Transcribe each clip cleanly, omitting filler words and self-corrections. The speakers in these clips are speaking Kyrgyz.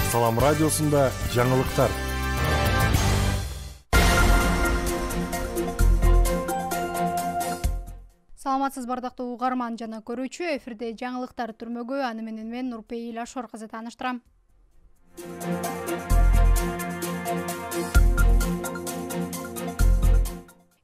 Салам радиосунда жаңылыктар. Саламатсыз бардактуу угарман жана көрүүчү, эфирде жаңылыктар түрмөгү, аны менен мен Нурпейил Ашор кызы тааныштырам.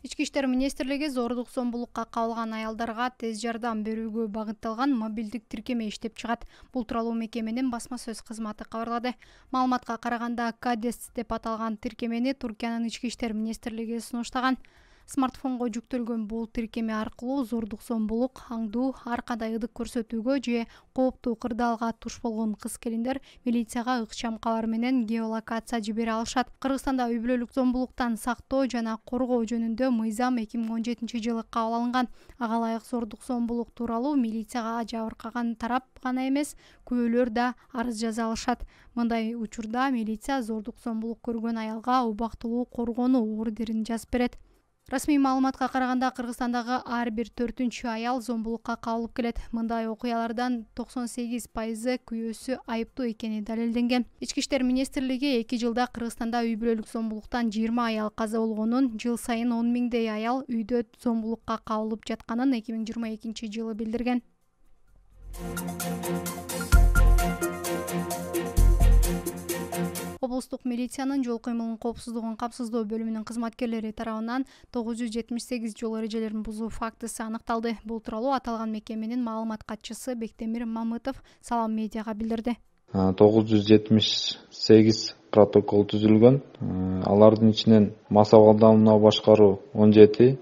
Ички иштер министрлиги зордук зомбулукка кабылган аялдарга тез жардам берүүгө багытталган мобилдик тиркеме иштеп чыгат. Бул тууралуу мекеменин басма сөз кызматы кабарлады. Маалыматка караганда, Кадес деп аталган тиркемени Туркиянын ички иштер министрлиги сунуштаган. Смартфонго жүктөлгөн бул тиркеме аркылуу зордук зомбулук, аңдуу, ар кандай ырдык көрсөтүүгө же кооптуу кырдаалга туш болгон кыз-келиндер милицияга ыкчам кабар менен геолокация жибере алышат. Кыргызстанда үй бүлөлүк зомбулуктан сактоо жана коргоо жөнүндө мыйзам 2017 жылы кабыл алынган. Ага ылайык зордук зомбулук тууралуу милицияга жабыркаган тарап гана эмес, күбөлөр да арыз жаза алышат. Мындай учурда милиция зордук зомбулук көргөн аялга убактылуу коргонуу ордерин жазып берет. Расмий маалыматка караганда, Кыргызстандагы ар бир 4-чү аял зомбулукка кабылып келет. Мындай окуялардан 98% күйөөсү айыптуу экени далилденген. Ички иштер министрлиги 2 жылда Кыргызстанда үй бүлөлүк зомбулуктан 20 аял каза болгонун, жыл сайын 10 миңдей аял үйдө зомбулукка кабылып жатканын 2022 жылы билдирген. Облустук милициянын жол кыймылынын коопсуздугун камсыздоо бөлүмүнүн кызматкерлери тарабынан 978 жол эрежелерин бузуу фактысы аныкталды. Бул тууралуу аталган мекеменин маалымат катчысы Бектемир Мамытов Салам медиага билдирди. 978 протокол түзүлгөн. Алардын ичинен мас абалдан башкаруу 17,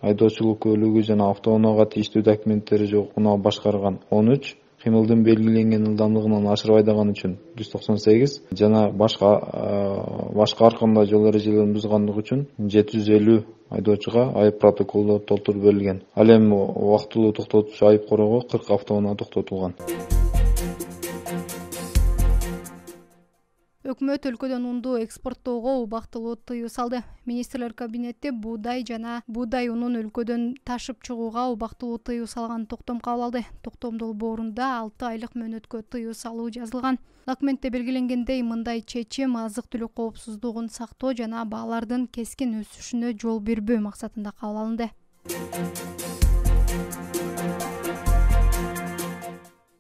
айдоочулук көлүгү жана автоунаага тийиштүү документтери жок унаа башкарган 13, кыймылдын белгиленген ылдамдыгынан ашырып айдаган үчүн 198 жана башка аркында жол эрежелерин бузгандык үчүн 750 айдоочуга айып протоколу толтуруп берилген. Ал эми убактылуу токтотуучу айып короого 40 автоунаа токтотулган. Өкмөт өлкөдөн унду экспорттоого убактылуу тыюу салды. Министрлер кабинети буудай жана буудай унун өлкөдөн ташып чыгууга убактылуу тыюу салган токтом кабыл алды. Токтом долбоорунда 6 айлык мөөнөткө тыюу салуу жазылган. Документте белгиленгендей, мындай чечим азык-түлүк коопсуздугун сактоо жана баалардын кескин өсүшүнө жол бербөө максатында кабыл алынды.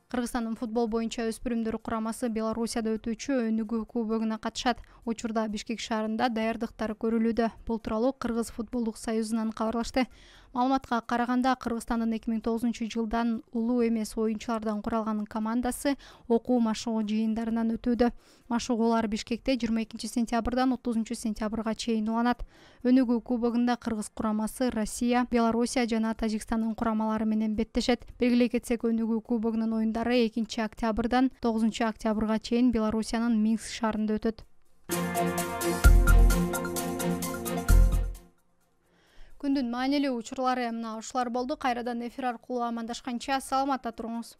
Кыргызстандын футбол боюнча өспүрүмдөр курамасы Белоруссияда өтүүчү Өнүгүү кубогуна катышат. Учурда Бишкек шаарында даярдыктар көрүлүүдө. Бул тууралуу Кыргыз футболдук союзунан кабарлашты. Маалыматка караганда, Кыргызстандын 2009 жылдан улуу эмес оюнчулардан куралган командасы окуу машыгуу жыйындарынан өтүүдө. Машыгуулар Бишкекте 22 сентябрдан 30 сентябрга чейин уланат. Өнүгүү кубогунда Кыргыз курамасы Россия, Белоруссия жана Тажикстандын курамалары менен беттешет. Белгилей кетсек, Өнүгүү кубогунун оюндары 2 октябрдан 9 октябрга чейин Белоруссиянын Минск шаарында өтөт. Күндүн маанилүү учурлары мына ушулар болду. Кайрадан эфир аркылуу амандашканча саламатта туруңуз.